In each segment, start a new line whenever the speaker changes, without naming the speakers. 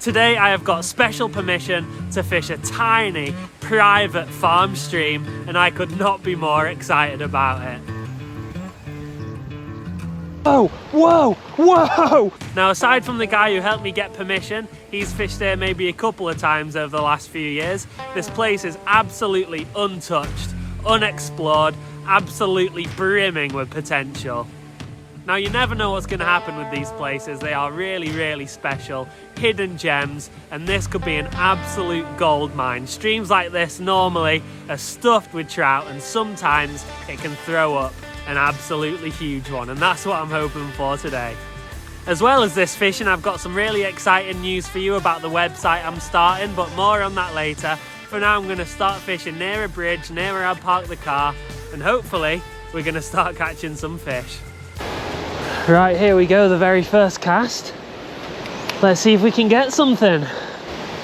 Today I have got special permission to fish a tiny private farm stream, and I could not be more excited about it. Whoa, whoa, whoa! Now, aside from the guy who helped me get permission, he's fished here maybe a couple of times over the last few years. This place is absolutely untouched, unexplored, absolutely brimming with potential. Now, you never know what's going to happen with these places. They are really, really special, hidden gems, and this could be an absolute gold mine. Streams like this normally are stuffed with trout, and sometimes it can throw up an absolutely huge one, and that's what I'm hoping for today. As well as this fishing, I've got some really exciting news for you about the website I'm starting, but more on that later. For now, I'm going to start fishing near a bridge, near where I parked the car, and hopefully we're going to start catching some fish. Right, here we go, the very first cast. Let's see if we can get something.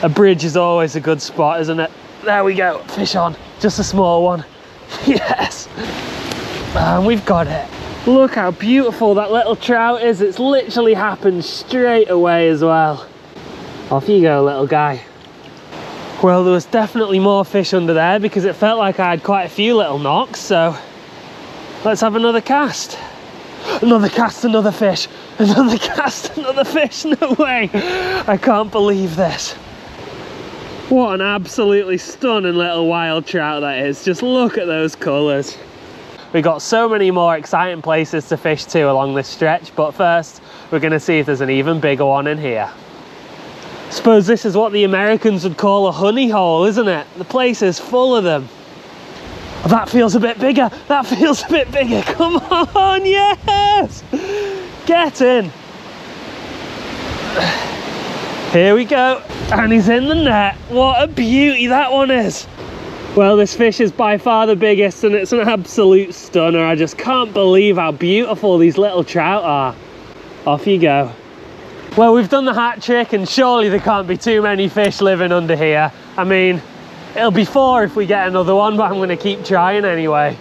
A bridge is always a good spot, isn't it? There we go, fish on, just a small one. Yes! And we've got it. Look how beautiful that little trout is. It's literally happened straight away as well. Off you go, little guy. Well, there was definitely more fish under there because it felt like I had quite a few little knocks, so let's have another cast. Another cast, another fish. Another cast, another fish. No way. I can't believe this. What an absolutely stunning little wild trout that is. Just look at those colours. We've got so many more exciting places to fish to along this stretch, but first we're going to see if there's an even bigger one in here. Suppose this is what the Americans would call a honey hole, isn't it? The place is full of them. Oh, that feels a bit bigger. That feels a bit bigger. Come on, yes! Get in. Here we go. And he's in the net. What a beauty that one is. Well, this fish is by far the biggest, and it's an absolute stunner. I just can't believe how beautiful these little trout are. Off you go. Well, we've done the hat trick, and surely there can't be too many fish living under here. I mean, it'll be 4 if we get another one, but I'm going to keep trying anyway.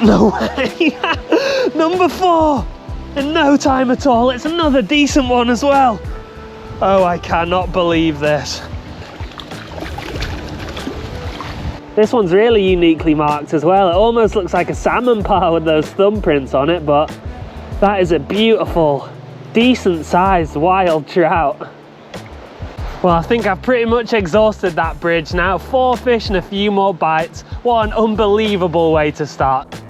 No way! Number 4! In no time at all. It's another decent one as well. Oh, I cannot believe this. This one's really uniquely marked as well. It almost looks like a salmon par with those thumbprints on it, but that is a beautiful, decent sized wild trout. Well, I think I've pretty much exhausted that bridge now. 4 fish and a few more bites. What an unbelievable way to start.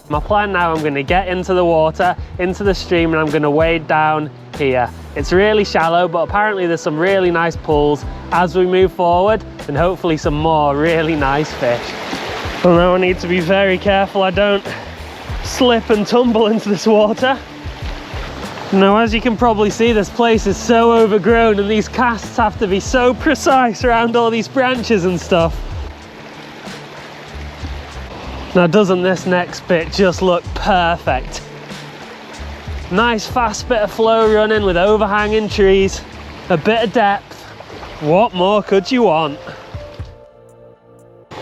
My plan now, I'm going to get into the water, into the stream, and I'm going to wade down here. It's really shallow, but apparently there's some really nice pools as we move forward, and hopefully some more really nice fish. Well, now I need to be very careful I don't slip and tumble into this water. Now, as you can probably see, this place is so overgrown, and these casts have to be so precise around all these branches and stuff. Now, doesn't this next bit just look perfect? Nice fast bit of flow running with overhanging trees, a bit of depth. What more could you want?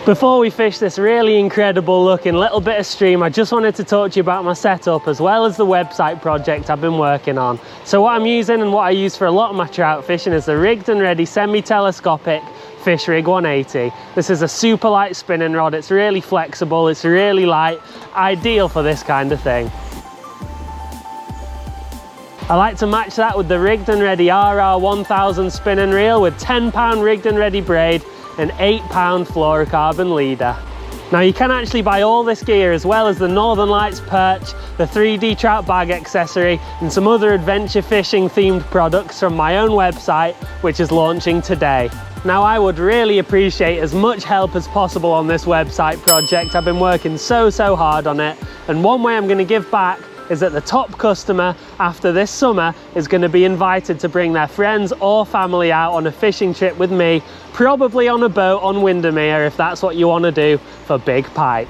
Before we fish this really incredible looking little bit of stream, I just wanted to talk to you about my setup as well as the website project I've been working on. So what I'm using and what I use for a lot of my trout fishing is the Rigged and Ready semi-telescopic Fish Rig 180. This is a super light spinning rod. It's really flexible, it's really light, ideal for this kind of thing. I like to match that with the Rigged and Ready RR1000 spinning reel with 10-pound Rigged and Ready braid and 8-pound fluorocarbon leader. Now, you can actually buy all this gear as well as the Northern Lights perch, the 3D trout bag accessory, and some other adventure fishing themed products from my own website, which is launching today. Now, I would really appreciate as much help as possible on this website project. I've been working so hard on it, and one way I'm going to give back is that the top customer after this summer is going to be invited to bring their friends or family out on a fishing trip with me, probably on a boat on Windermere if that's what you want to do for big pike.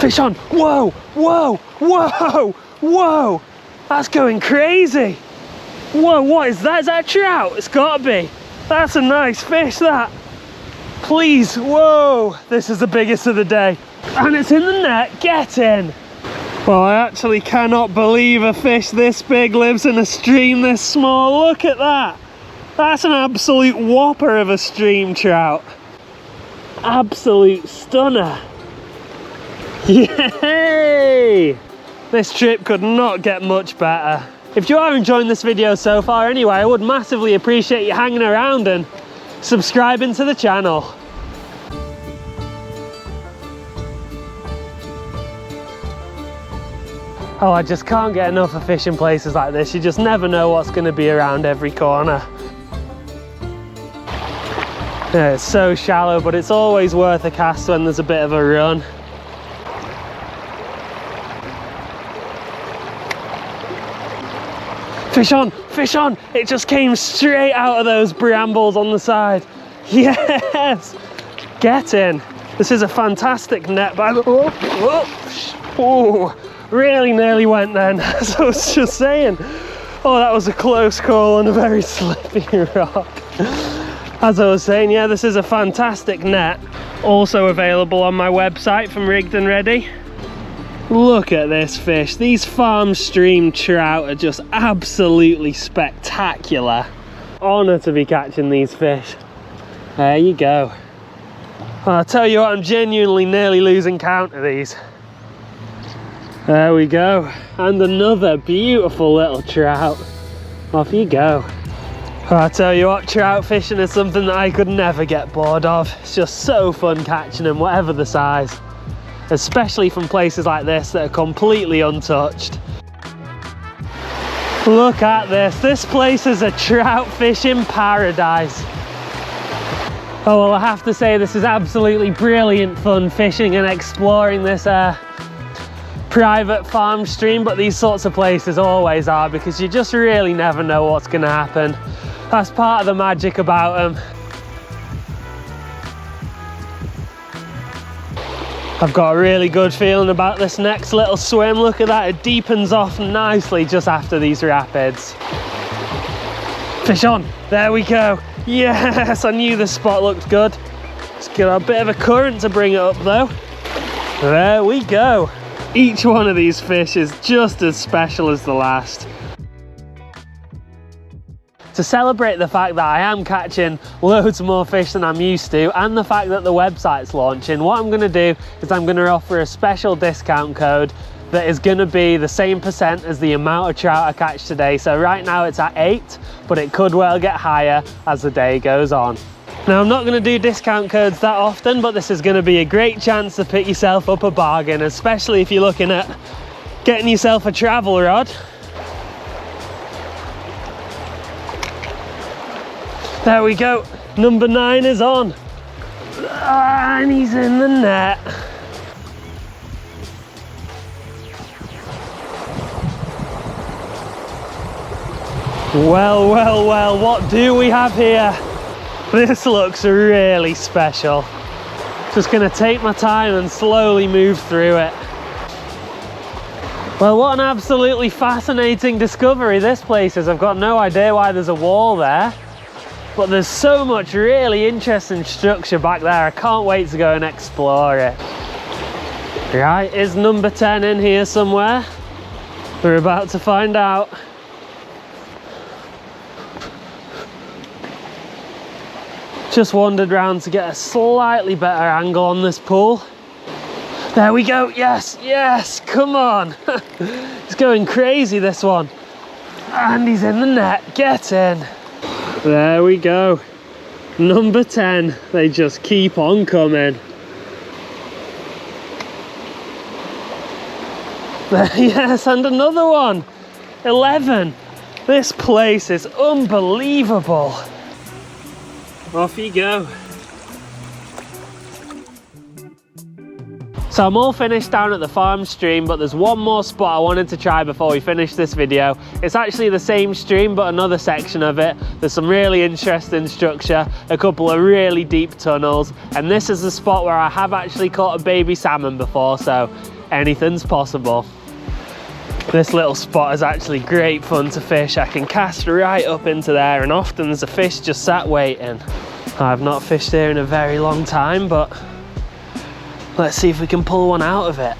Fish on. Whoa, whoa, whoa, whoa. That's going crazy. Whoa, what is that? Is that a trout? It's gotta be. That's a nice fish, that. Please, whoa. This is the biggest of the day. And it's in the net, get in. Well, I actually cannot believe a fish this big lives in a stream this small. Look at that. That's an absolute whopper of a stream trout. Absolute stunner. Yay! This trip could not get much better. If you are enjoying this video so far anyway, I would massively appreciate you hanging around and subscribing to the channel. Oh, I just can't get enough of fishing places like this. You just never know what's going to be around every corner. Yeah, it's so shallow, but it's always worth a cast when there's a bit of a run. Fish on, fish on. It just came straight out of those brambles on the side. Yes, get in. This is a fantastic net by the way. Oh, really nearly went then, as I was just saying. Oh, that was a close call on a very slippy rock. As I was saying, yeah, this is a fantastic net. Also available on my website from Rigged and Ready. Look at this fish. These farm stream trout are just absolutely spectacular. Honour to be catching these fish. There you go. I'll tell you what, I'm genuinely nearly losing count of these. There we go. And another beautiful little trout. Off you go. I'll tell you what, trout fishing is something that I could never get bored of. It's just so fun catching them, whatever the size. Especially from places like this that are completely untouched. Look at this. This place is a trout fishing paradise. Oh, well, I have to say this is absolutely brilliant fun fishing and exploring this private farm stream, but these sorts of places always are, because you just really never know what's going to happen. That's part of the magic about them. I've got a really good feeling about this next little swim. Look at that, it deepens off nicely just after these rapids. Fish on, there we go. Yes, I knew the spot looked good. It's got a bit of a current to bring it up though. There we go. Each one of these fish is just as special as the last. To celebrate the fact that I am catching loads more fish than I'm used to, and the fact that the website's launching, what I'm going to do is I'm going to offer a special discount code that is going to be the same percent as the amount of trout I catch today. So right now it's at 8, but it could well get higher as the day goes on. Now, I'm not going to do discount codes that often, but this is going to be a great chance to pick yourself up a bargain, especially if you're looking at getting yourself a travel rod. There we go, number 9 is on. And he's in the net. Well, well, well, what do we have here? This looks really special. Just gonna take my time and slowly move through it. Well, what an absolutely fascinating discovery this place is. I've got no idea why there's a wall there, but there's so much really interesting structure back there. I can't wait to go and explore it. Right, is number 10 in here somewhere? We're about to find out. Just wandered round to get a slightly better angle on this pool. There we go, yes, yes, come on. It's going crazy, this one. And he's in the net, get in. There we go, number 10. They just keep on coming. Yes, and another one, 11. This place is unbelievable. Off you go. So I'm all finished down at the farm stream, but there's one more spot I wanted to try before we finish this video. It's actually the same stream, but another section of it. There's some really interesting structure, a couple of really deep tunnels, and this is the spot where I have actually caught a baby salmon before, so anything's possible. This little spot is actually great fun to fish. I can cast right up into there, and often there's a fish just sat waiting. I've not fished here in a very long time, but let's see if we can pull one out of it.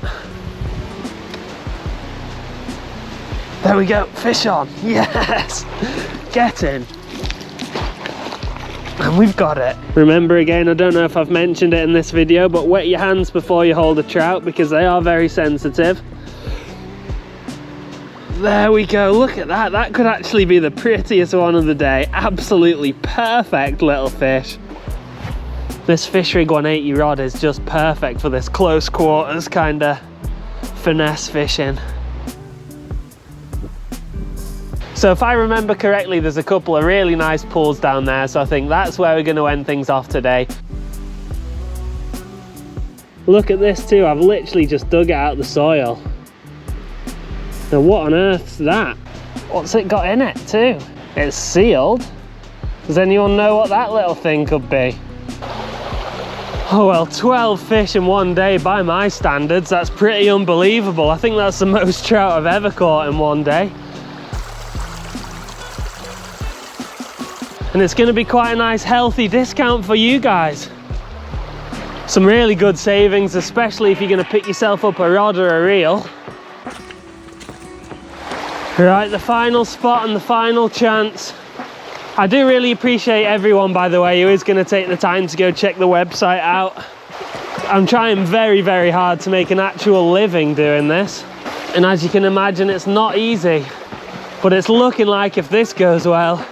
There we go, fish on, yes! Get in. And we've got it. Remember again, I don't know if I've mentioned it in this video, but wet your hands before you hold a trout because they are very sensitive. There we go, look at that. That could actually be the prettiest one of the day. Absolutely perfect little fish. This Fish Rig 180 rod is just perfect for this close quarters kind of finesse fishing. So if I remember correctly, there's a couple of really nice pools down there, so I think that's where we're going to end things off today. Look at this too, I've literally just dug it out of the soil. Now what on earth's that? What's it got in it too? It's sealed. Does anyone know what that little thing could be? Oh well, 12 fish in one day by my standards, that's pretty unbelievable. I think that's the most trout I've ever caught in one day. And it's going to be quite a nice healthy discount for you guys. Some really good savings, especially if you're going to pick yourself up a rod or a reel. Right, the final spot and the final chance. I do really appreciate everyone, by the way, who is going to take the time to go check the website out. I'm trying very, very hard to make an actual living doing this. And as you can imagine, it's not easy. But it's looking like if this goes well,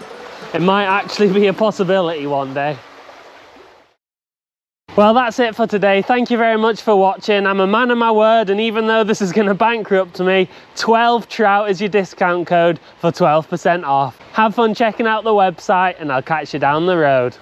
it might actually be a possibility one day. Well, that's it for today. Thank you very much for watching. I'm a man of my word, and even though this is going to bankrupt me, 12 trout is your discount code for 12% off. Have fun checking out the website, and I'll catch you down the road.